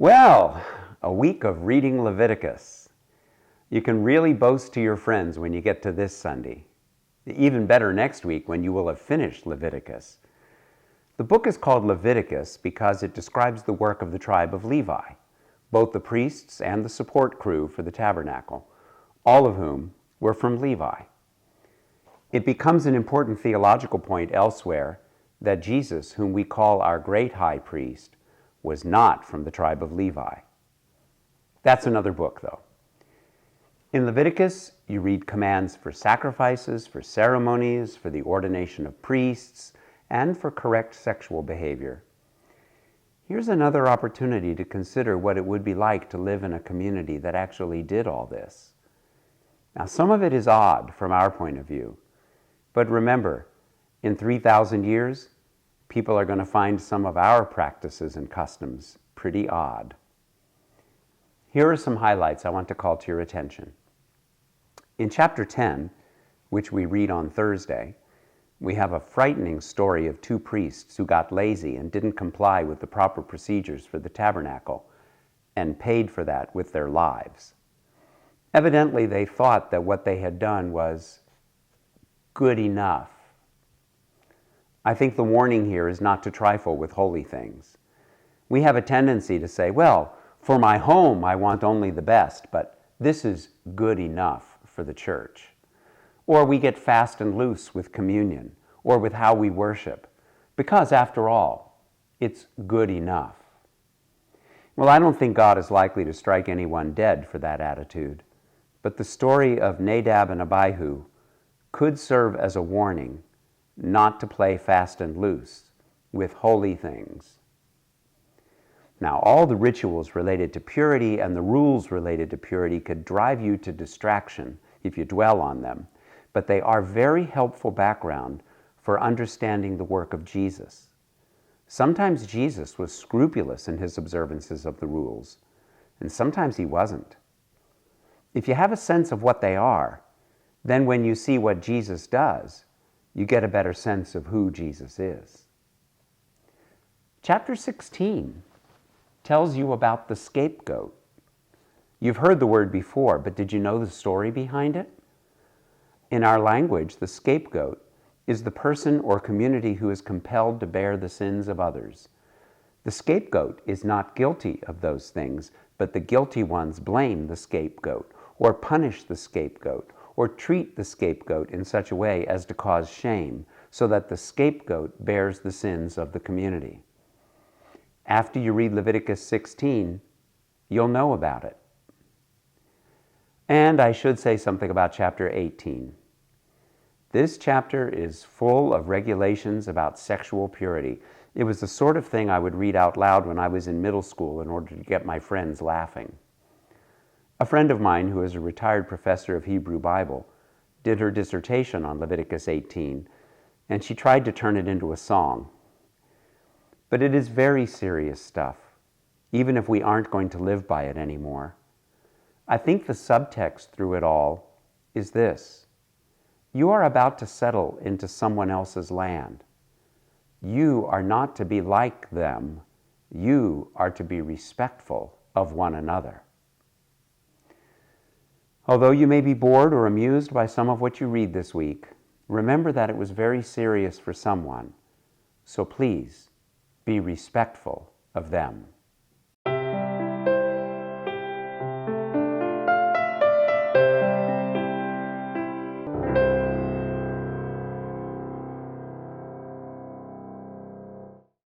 Well, a week of reading Leviticus. You can really boast to your friends when you get to this Sunday. Even better next week when you will have finished Leviticus. The book is called Leviticus because it describes the work of the tribe of Levi, both the priests and the support crew for the tabernacle, all of whom were from Levi. It becomes an important theological point elsewhere that Jesus, whom we call our great high priest, was not from the tribe of Levi. That's another book, though. In Leviticus, you read commands for sacrifices, for ceremonies, for the ordination of priests, and for correct sexual behavior. Here's another opportunity to consider what it would be like to live in a community that actually did all this. Now, some of it is odd from our point of view, but remember, in 3,000 years, people are going to find some of our practices and customs pretty odd. Here are some highlights I want to call to your attention. In chapter 10, which we read on Thursday, we have a frightening story of two priests who got lazy and didn't comply with the proper procedures for the tabernacle and paid for that with their lives. Evidently, they thought that what they had done was good enough. I think the warning here is not to trifle with holy things. We have a tendency to say, well, for my home, I want only the best, but this is good enough for the church. Or we get fast and loose with communion or with how we worship, because after all, it's good enough. Well, I don't think God is likely to strike anyone dead for that attitude, but the story of Nadab and Abihu could serve as a warning not to play fast and loose with holy things. Now, all the rituals related to purity and the rules related to purity could drive you to distraction if you dwell on them, but they are very helpful background for understanding the work of Jesus. Sometimes Jesus was scrupulous in his observances of the rules, and sometimes he wasn't. If you have a sense of what they are, then when you see what Jesus does, you get a better sense of who Jesus is. Chapter 16 tells you about the scapegoat. You've heard the word before, but did you know the story behind it? In our language, the scapegoat is the person or community who is compelled to bear the sins of others. The scapegoat is not guilty of those things, but the guilty ones blame the scapegoat or punish the scapegoat or treat the scapegoat in such a way as to cause shame, so that the scapegoat bears the sins of the community. After you read Leviticus 16, you'll know about it. And I should say something about chapter 18. This chapter is full of regulations about sexual purity. It was the sort of thing I would read out loud when I was in middle school in order to get my friends laughing. A friend of mine, who is a retired professor of Hebrew Bible, did her dissertation on Leviticus 18, and she tried to turn it into a song. But it is very serious stuff, even if we aren't going to live by it anymore. I think the subtext through it all is this: you are about to settle into someone else's land. You are not to be like them. You are to be respectful of one another. Although you may be bored or amused by some of what you read this week, remember that it was very serious for someone. So please, be respectful of them.